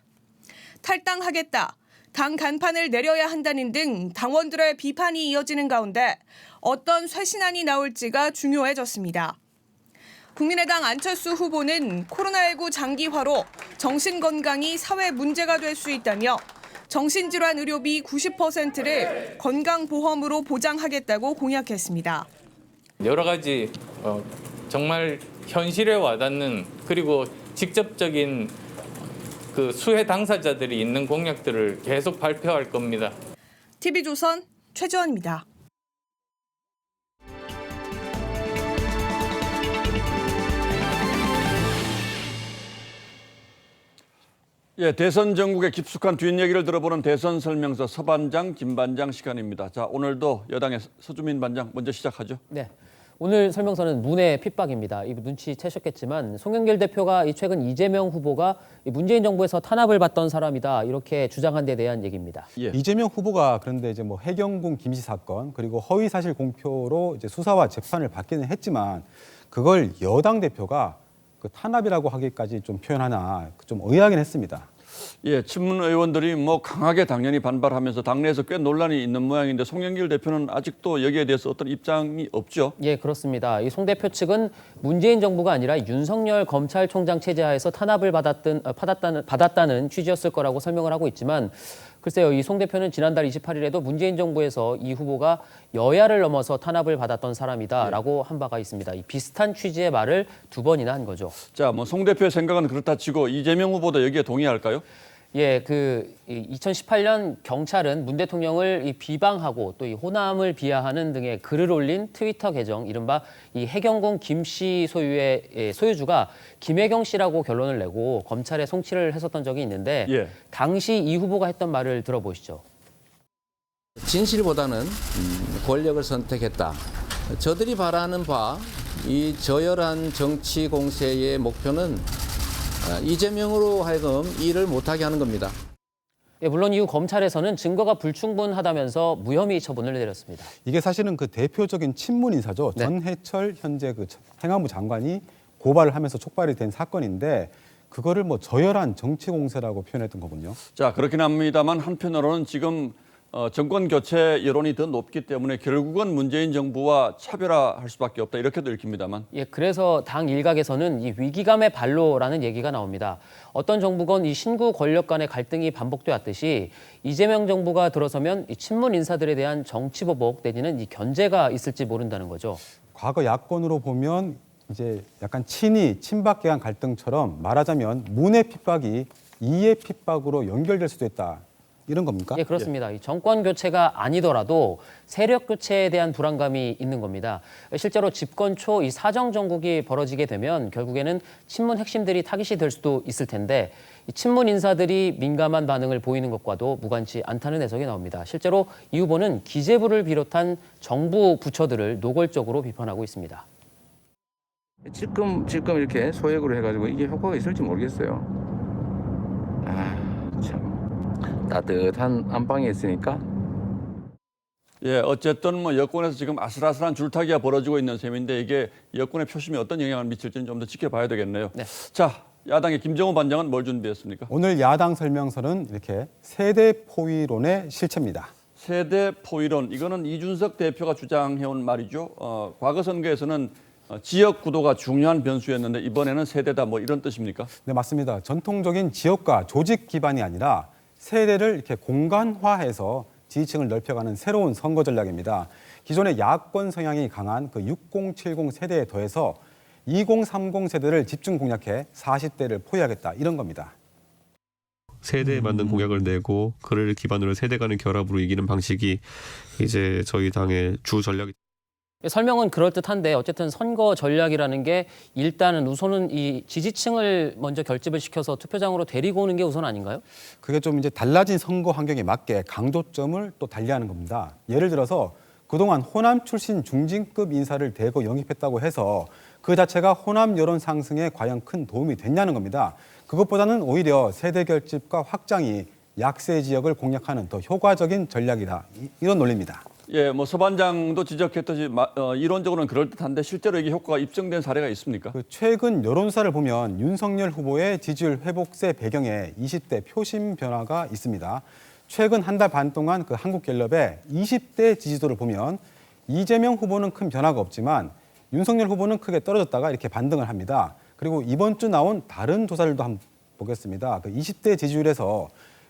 탈당하겠다, 당 간판을 내려야 한다는 등 당원들의 비판이 이어지는 가운데 어떤 쇄신안이 나올지가 중요해졌습니다. 국민의당 안철수 후보는 코로나19 장기화로 정신건강이 사회 문제가 될 수 있다며 정신질환 의료비 90%를 건강보험으로 보장하겠다고 공약했습니다. 여러 가지 정말 현실에 와닿는 그리고 직접적인 그 수혜 당사자들이 있는 공약들을 계속 발표할 겁니다. TV조선 최지원입니다. 예, 대선 전국의 깊숙한 뒷얘기를 들어보는 대선 설명서 서반장, 김반장 시간입니다. 자, 오늘도 여당의 서주민 반장 먼저 시작하죠. 네. 오늘 설명서는 문의 핍박입니다. 이거 눈치채셨겠지만 송영길 대표가 최근 이재명 후보가 문재인 정부에서 탄압을 받던 사람이다 이렇게 주장한 데 대한 얘기입니다. 예. 이재명 후보가 그런데 이제 뭐 해경궁 김씨 사건 그리고 허위 사실 공표로 이제 수사와 재판을 받기는 했지만 그걸 여당 대표가 그 탄압이라고 하기까지 좀 표현하나 좀 의아하긴 했습니다. 예, 친문 의원들이 뭐 강하게 당연히 반발하면서 당내에서 꽤 논란이 있는 모양인데 송영길 대표는 아직도 여기에 대해서 어떤 입장이 없죠? 예, 그렇습니다. 이 송 대표 측은 문재인 정부가 아니라 윤석열 검찰총장 체제하에서 탄압을 받았다는 취지였을 거라고 설명을 하고 있지만 글쎄요, 이 송 대표는 지난달 28일에도 문재인 정부에서 이 후보가 여야를 넘어서 탄압을 받았던 사람이다라고 한 바가 있습니다. 이 비슷한 취지의 말을 두 번이나 한 거죠. 자, 뭐 송 대표의 생각은 그렇다 치고 이재명 후보도 여기에 동의할까요? 예, 2018년 경찰은 문 대통령을 비방하고 또 이 호남을 비하하는 등의 글을 올린 트위터 계정, 이른바 이 해경공 김 씨 소유의 소유주가 김혜경 씨라고 결론을 내고 검찰에 송치를 했었던 적이 있는데 당시 이 후보가 했던 말을 들어보시죠. 진실보다는 권력을 선택했다. 저들이 바라는 바 이 저열한 정치 공세의 목표는 이재명으로 하여금 일을 못하게 하는 겁니다. 예, 물론 이후 검찰에서는 증거가 불충분하다면서 무혐의 처분을 내렸습니다. 이게 사실은 그 대표적인 친문 인사죠. 전해철 현재 그 행안부 장관이 고발을 하면서 촉발이 된 사건인데 그거를 뭐 저열한 정치 공세라고 표현했던 거군요. 자, 그렇긴 합니다만 한편으로는 지금 정권 교체 여론이 더 높기 때문에 결국은 문재인 정부와 차별화할 수밖에 없다 이렇게도 읽힙니다만. 예, 그래서 당 일각에서는 이 위기감의 발로라는 얘기가 나옵니다. 어떤 정부건 이 신구 권력 간의 갈등이 반복되었듯이 이재명 정부가 들어서면 이 친문 인사들에 대한 정치 보복 내지는 이 견제가 있을지 모른다는 거죠. 과거 야권으로 보면 이제 약간 친박 계간 갈등처럼 말하자면 문의 핍박이 이의 핍박으로 연결될 수도 있다. 이런 겁니까? 예, 그렇습니다. 이 정권 교체가 아니더라도 세력 교체에 대한 불안감이 있는 겁니다. 실제로 집권 초 이 사정 정국이 벌어지게 되면 결국에는 친문 핵심들이 타깃이 될 수도 있을 텐데 이 친문 인사들이 민감한 반응을 보이는 것과도 무관치 않다는 해석이 나옵니다. 실제로 이 후보는 기재부를 비롯한 정부 부처들을 노골적으로 비판하고 있습니다. 지금 이렇게 소액으로 해가지고 이게 효과가 있을지 모르겠어요. 참. 따뜻한 안방에 있으니까. 예, 어쨌든 뭐 여권에서 지금 아슬아슬한 줄타기가 벌어지고 있는 셈인데 이게 여권의 표심에 어떤 영향을 미칠지는 좀 더 지켜봐야 되겠네요. 자, 야당의 김정우 반장은 뭘 준비했습니까? 오늘 야당 설명서는 이렇게 세대 포위론의 실체입니다. 세대 포위론, 이거는 이준석 대표가 주장해온 말이죠. 과거 선거에서는 지역 구도가 중요한 변수였는데 이번에는 세대다 뭐 이런 뜻입니까? 네, 맞습니다. 전통적인 지역과 조직 기반이 아니라 세대를 이렇게 공간화해서 지지층을 넓혀가는 새로운 선거 전략입니다. 기존의 야권 성향이 강한 그 6070 세대에 더해서 2030 세대를 집중 공략해 40대를 포위하겠다 이런 겁니다. 세대에 맞는 공약을 내고 그를 기반으로 세대 간의 결합으로 이기는 방식이 이제 저희 당의 주 전략이. 설명은 그럴듯한데 어쨌든 선거 전략이라는 게 일단은 우선은 이 지지층을 먼저 결집을 시켜서 투표장으로 데리고 오는 게 우선 아닌가요? 그게 좀 이제 달라진 선거 환경에 맞게 강조점을 또 달리하는 겁니다. 예를 들어서 그동안 호남 출신 중진급 인사를 대거 영입했다고 해서 그 자체가 호남 여론 상승에 과연 큰 도움이 됐냐는 겁니다. 그것보다는 오히려 세대 결집과 확장이 약세 지역을 공략하는 더 효과적인 전략이다. 이런 논리입니다. 예, 뭐 서 반장도 지적했듯이 이론적으로는 그럴듯한데 실제로 이게 효과가 입증된 사례가 있습니까? 최근 여론조사를 보면 윤석열 후보의 지지율 회복세 배경에 20대 표심 변화가 있습니다. 최근 한 달 반 동안 그 한국갤럽의 20대 지지도를 보면 이재명 후보는 큰 변화가 없지만 윤석열 후보는 크게 떨어졌다가 이렇게 반등을 합니다. 그리고 이번 주 나온 다른 조사들도 한번 보겠습니다. 그 20대 지지율에서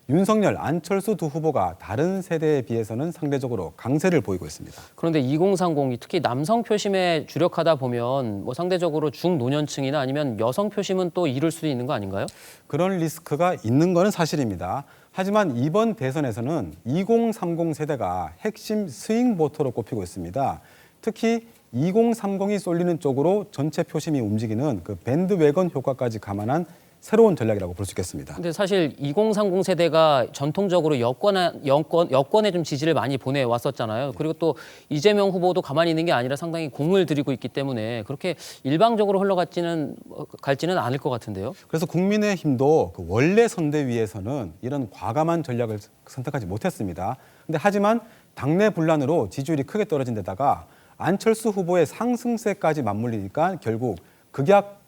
윤석열, 안철수 두 후보가 다른 세대에 비해서는 상대적으로 강세를 보이고 있습니다. 그런데 2030이 특히 남성 표심에 주력하다 보면 뭐 상대적으로 중노년층이나 아니면 여성 표심은 또 잃을 수도 있는 거 아닌가요? 그런 리스크가 있는 건 사실입니다. 하지만 이번 대선에서는 2030 세대가 핵심 스윙 보터로 꼽히고 있습니다. 특히 2030이 쏠리는 쪽으로 전체 표심이 움직이는 그 밴드웨건 효과까지 감안한 새로운 전략이라고 볼 수 있겠습니다. 근데 사실 2030 세대가 전통적으로 여권에 좀 지지를 많이 보내왔었잖아요. 그리고 또 이재명 후보도 가만히 있는 게 아니라 상당히 공을 들이고 있기 때문에 그렇게 일방적으로 갈지는 않을 것 같은데요. 그래서 국민의힘도 그 원래 선대위에서는 이런 과감한 전략을 선택하지 못했습니다. 근데 하지만 당내 분란으로 지지율이 크게 떨어진 데다가 안철수 후보의 상승세까지 맞물리니까 결국 극약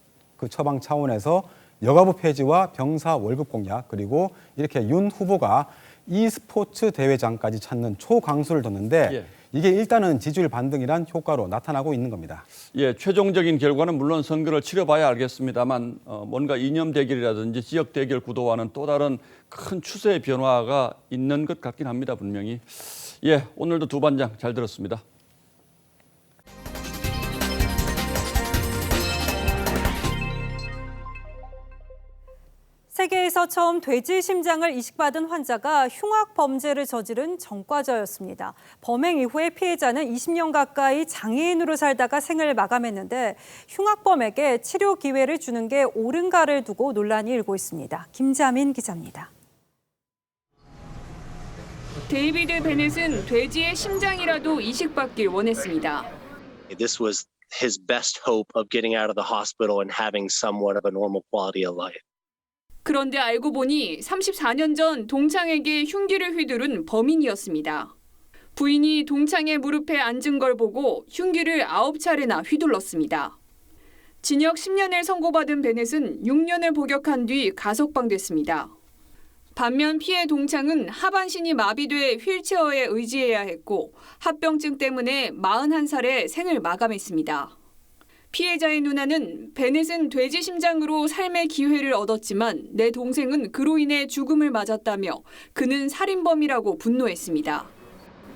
처방 차원에서 여가부 폐지와 병사 월급 공약, 그리고 이렇게 윤 후보가 e스포츠 대회장까지 찾는 초강수를 뒀는데 이게 일단은 지지율 반등이란 효과로 나타나고 있는 겁니다. 예, 최종적인 결과는 물론 선거를 치러봐야 알겠습니다만 뭔가 이념 대결이라든지 지역 대결 구도와는 또 다른 큰 추세의 변화가 있는 것 같긴 합니다, 분명히. 예, 오늘도 두 반장 잘 들었습니다. 세계에서 처음 돼지 심장을 이식받은 환자가 흉악 범죄를 저지른 전과자였습니다. 범행 이후에 피해자는 20년 가까이 장애인으로 살다가 생을 마감했는데 흉악범에게 치료 기회를 주는 게 옳은가를 두고 논란이 일고 있습니다. 김자민 기자입니다. 데이비드 베넷은 돼지의 심장이라도 이식받길 원했습니다. This was his best hope of getting out of the hospital and having somewhat of a normal quality of life. 그런데 알고 보니 34년 전 동창에게 흉기를 휘두른 범인이었습니다. 부인이 동창의 무릎에 앉은 걸 보고 흉기를 9차례나 휘둘렀습니다. 징역 10년을 선고받은 베넷은 6년을 복역한 뒤 가석방됐습니다. 반면 피해 동창은 하반신이 마비돼 휠체어에 의지해야 했고 합병증 때문에 41살에 생을 마감했습니다. 피해자의 누나는 베넷은 돼지 심장으로 삶의 기회를 얻었지만 내 동생은 그로 인해 죽음을 맞았다며 그는 살인범이라고 분노했습니다.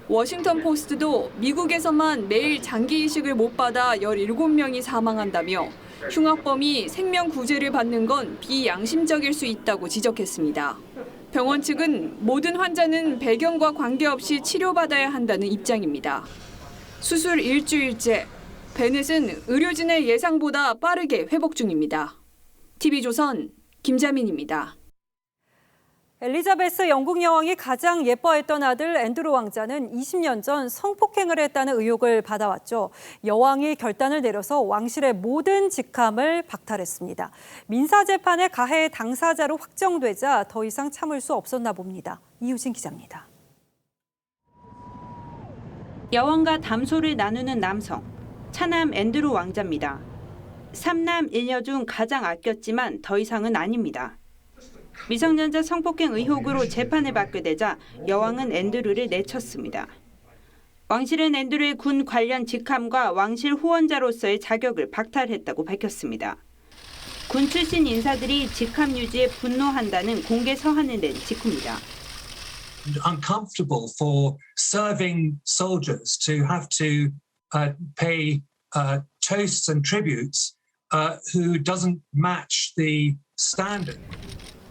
워싱턴 포스트도 미국에서만 매일 장기 이식을 못 받아 17명이 사망한다며 흉악범이 생명 구제를 받는 건 비양심적일 수 있다고 지적했습니다. 병원 측은 모든 환자는 배경과 관계없이 치료받아야 한다는 입장입니다. 수술 일주일째. 베넷은 의료진의 예상보다 빠르게 회복 중입니다. TV조선 김자민입니다. 엘리자베스 영국 여왕이 가장 예뻐했던 아들 앤드루 왕자는 20년 전 성폭행을 했다는 의혹을 받아왔죠. 여왕이 결단을 내려서 왕실의 모든 직함을 박탈했습니다. 민사재판의 가해 당사자로 확정되자 더 이상 참을 수 없었나 봅니다. 이유진 기자입니다. 여왕과 담소를 나누는 남성. 차남 앤드루 왕자입니다. 3남 1녀 중 가장 아꼈지만 더 이상은 아닙니다. 미성년자 성폭행 의혹으로 재판을 받게 되자 여왕은 앤드루를 내쳤습니다. 왕실은 앤드루의 군 관련 직함과 왕실 후원자로서의 자격을 박탈했다고 밝혔습니다. 군 출신 인사들이 직함 유지에 분노한다는 공개 서한을 낸 직후입니다. Uncomfortable for serving soldiers to have to pay toasts and tributes who doesn't match the standard.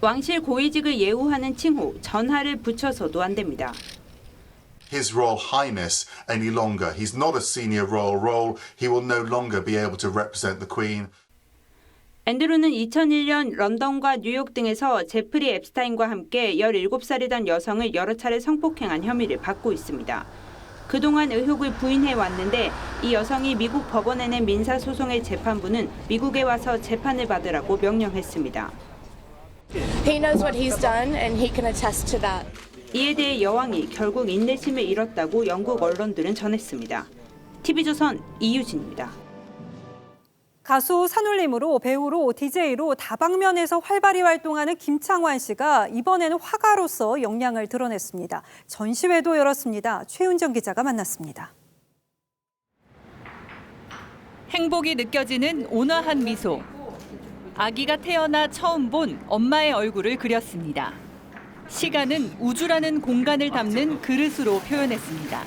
왕실 고위직을 예우하는 칭호, 전하를 붙여서도 안 됩니다. His Royal Highness any longer. He's not a senior royal role. He will no longer be able to represent the Queen. 앤드루는 2001년 런던과 뉴욕 등에서 제프리 앱스타인과 함께 17살이던 여성을 여러 차례 성폭행한 혐의를 받고 있습니다. 그동안 의혹을 부인해 왔는데 이 여성이 미국 법원에 낸 민사소송의 재판부는 미국에 와서 재판을 받으라고 명령했습니다. He knows what he's done and he can attest to that. 이에 대해 여왕이 결국 인내심을 잃었다고 영국 언론들은 전했습니다. TV조선 이유진입니다. 가수 산울림으로 배우로 DJ로 다방면에서 활발히 활동하는 김창완 씨가 이번에는 화가로서 역량을 드러냈습니다. 전시회도 열었습니다. 최은정 기자가 만났습니다. 행복이 느껴지는 온화한 미소. 아기가 태어나 처음 본 엄마의 얼굴을 그렸습니다. 시간은 우주라는 공간을 담는 그릇으로 표현했습니다.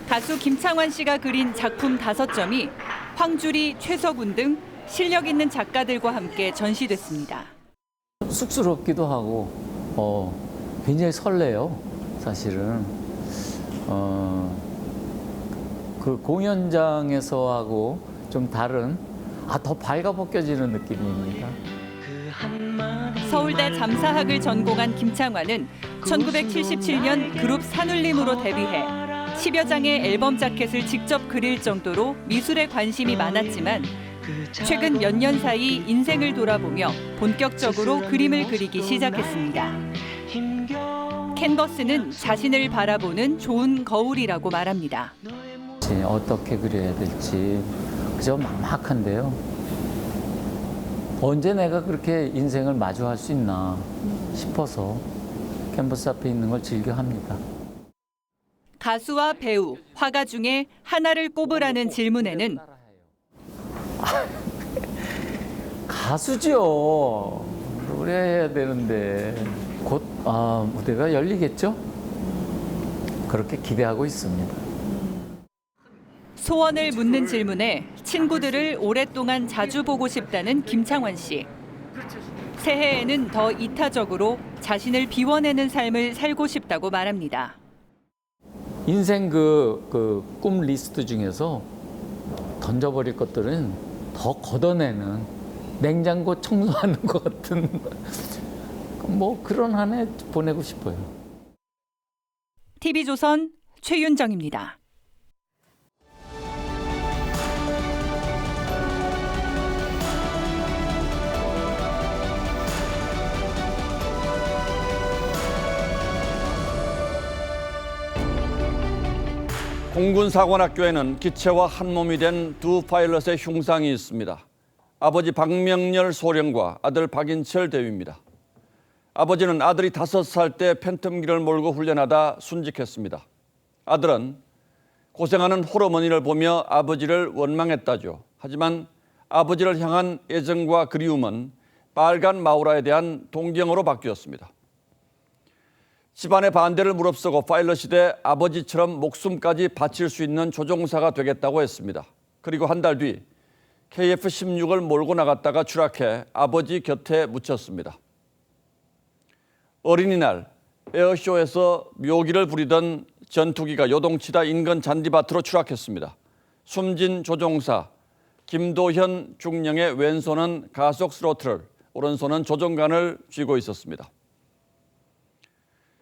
가수 김창완 씨가 그린 작품 5점이 황주리, 최석운 등 실력 있는 작가들과 함께 전시됐습니다. 쑥스럽기도 하고 굉장히 설레요. 사실은 그 공연장에서 하고 좀 다른 더 발가벗겨지는 느낌입니다. 서울대 잠사학을 전공한 김창완은 1977년 그룹 산울림으로 데뷔해 10여 장의 앨범 자켓을 직접 그릴 정도로 미술에 관심이 많았지만 최근 몇 년 사이 인생을 돌아보며 본격적으로 그림을 그리기 시작했습니다. 캔버스는 자신을 바라보는 좋은 거울이라고 말합니다. 될지 어떻게 그려야 될지 그저 막막한데요. 언제 내가 그렇게 인생을 마주할 수 있나 싶어서 캔버스 앞에 있는 걸 즐겨 합니다. 가수와 배우, 화가 중에 하나를 꼽으라는 질문에는 가수죠. 노래해야 되는데 곧 무대가 열리겠죠? 그렇게 기대하고 있습니다. 소원을 묻는 질문에 친구들을 오랫동안 자주 보고 싶다는 김창완 씨. 새해에는 더 이타적으로 자신을 비워내는 삶을 살고 싶다고 말합니다. 인생 그 꿈 리스트 중에서 던져버릴 것들은 더 걷어내는 냉장고 청소하는 것 같은 뭐 그런 한 해 보내고 싶어요. TV조선 최윤정입니다. 공군사관학교에는 기체와 한몸이 된 두 파일럿의 흉상이 있습니다. 아버지 박명렬 소령과 아들 박인철 대위입니다. 아버지는 아들이 5살 때 팬텀기를 몰고 훈련하다 순직했습니다. 아들은 고생하는 홀어머니를 보며 아버지를 원망했다죠. 하지만 아버지를 향한 애정과 그리움은 빨간 마우라에 대한 동경으로 바뀌었습니다. 집안의 반대를 무릅쓰고 파일럿이 돼 아버지처럼 목숨까지 바칠 수 있는 조종사가 되겠다고 했습니다. 그리고 한 달 뒤 KF-16을 몰고 나갔다가 추락해 아버지 곁에 묻혔습니다. 어린이날 에어쇼에서 묘기를 부리던 전투기가 요동치다 인근 잔디밭으로 추락했습니다. 숨진 조종사 김도현 중령의 왼손은 가속 스로틀을, 오른손은 조종관을 쥐고 있었습니다.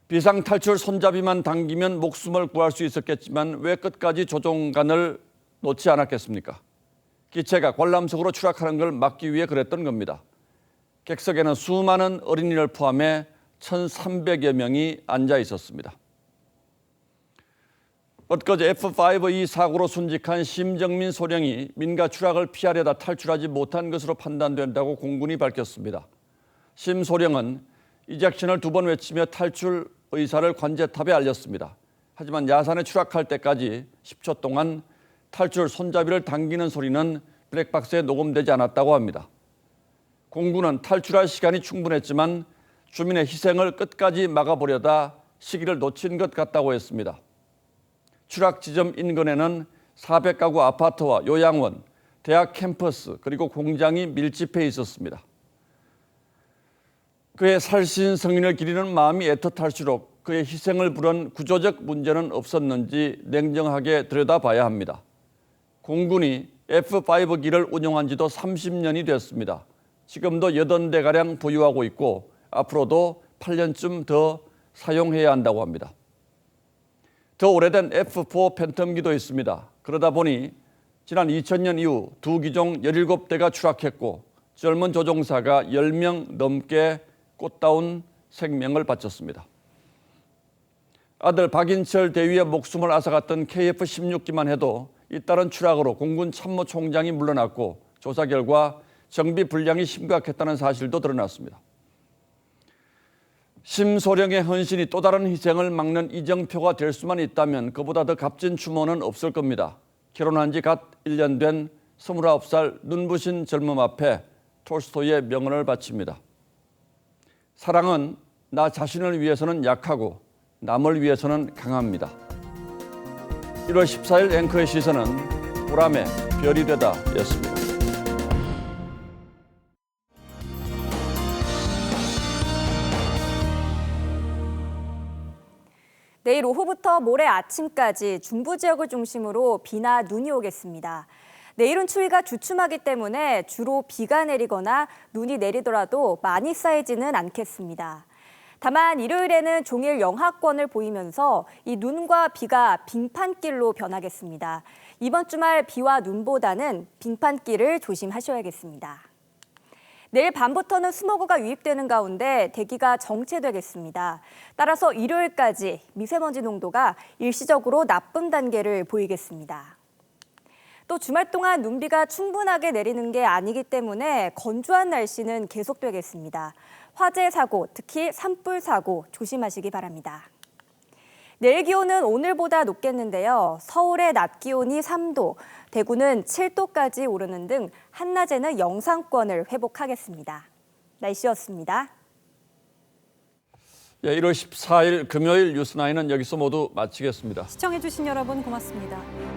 비상탈출 손잡이만 당기면 목숨을 구할 수 있었겠지만 왜 끝까지 조종관을 놓지 않았겠습니까? 기체가 관람석으로 추락하는 걸 막기 위해 그랬던 겁니다. 객석에는 수많은 어린이를 포함해 1,300여 명이 앉아 있었습니다. 엊그제 F-5E 사고로 순직한 심정민 소령이 민가 추락을 피하려다 탈출하지 못한 것으로 판단된다고 공군이 밝혔습니다. 심 소령은 이젝션을 2번 외치며 탈출 의사를 관제탑에 알렸습니다. 하지만 야산에 추락할 때까지 10초 동안 탈출 손잡이를 당기는 소리는 블랙박스에 녹음되지 않았다고 합니다. 공군은 탈출할 시간이 충분했지만 주민의 희생을 끝까지 막아보려다 시기를 놓친 것 같다고 했습니다. 추락 지점 인근에는 400가구 아파트와 요양원, 대학 캠퍼스 그리고 공장이 밀집해 있었습니다. 그의 살신성인을 기리는 마음이 애틋할수록 그의 희생을 부른 구조적 문제는 없었는지 냉정하게 들여다봐야 합니다. 공군이 F-5기를 운용한 지도 30년이 됐습니다. 지금도 80대가량 보유하고 있고 앞으로도 8년쯤 더 사용해야 한다고 합니다. 더 오래된 F-4 팬텀기도 있습니다. 그러다 보니 지난 2000년 이후 두 기종 17대가 추락했고 젊은 조종사가 10명 넘게 꽃다운 생명을 바쳤습니다. 아들 박인철 대위의 목숨을 앗아갔던 KF-16기만 해도 잇따른 추락으로 공군 참모총장이 물러났고 조사 결과 정비 불량이 심각했다는 사실도 드러났습니다. 심소령의 헌신이 또 다른 희생을 막는 이정표가 될 수만 있다면 그보다 더 값진 추모는 없을 겁니다. 결혼한 지 갓 1년 된 29살 눈부신 젊음 앞에 톨스토이의 명언을 바칩니다. 사랑은 나 자신을 위해서는 약하고 남을 위해서는 강합니다. 1월 14일 앵커의 시선은 보람의 별이 되다 였습니다. 내일 오후부터 모레 아침까지 중부 지역을 중심으로 비나 눈이 오겠습니다. 내일은 추위가 주춤하기 때문에 주로 비가 내리거나 눈이 내리더라도 많이 쌓이지는 않겠습니다. 다만 일요일에는 종일 영하권을 보이면서 이 눈과 비가 빙판길로 변하겠습니다. 이번 주말 비와 눈보다는 빙판길을 조심하셔야겠습니다. 내일 밤부터는 스모그가 유입되는 가운데 대기가 정체되겠습니다. 따라서 일요일까지 미세먼지 농도가 일시적으로 나쁨 단계를 보이겠습니다. 또 주말 동안 눈비가 충분하게 내리는 게 아니기 때문에 건조한 날씨는 계속되겠습니다. 화재 사고, 특히 산불 사고 조심하시기 바랍니다. 내일 기온은 오늘보다 높겠는데요. 서울의 낮 기온이 3도, 대구는 7도까지 오르는 등 한낮에는 영상권을 회복하겠습니다. 날씨였습니다. 1월 14일 금요일 뉴스9은 여기서 모두 마치겠습니다. 시청해주신 여러분 고맙습니다.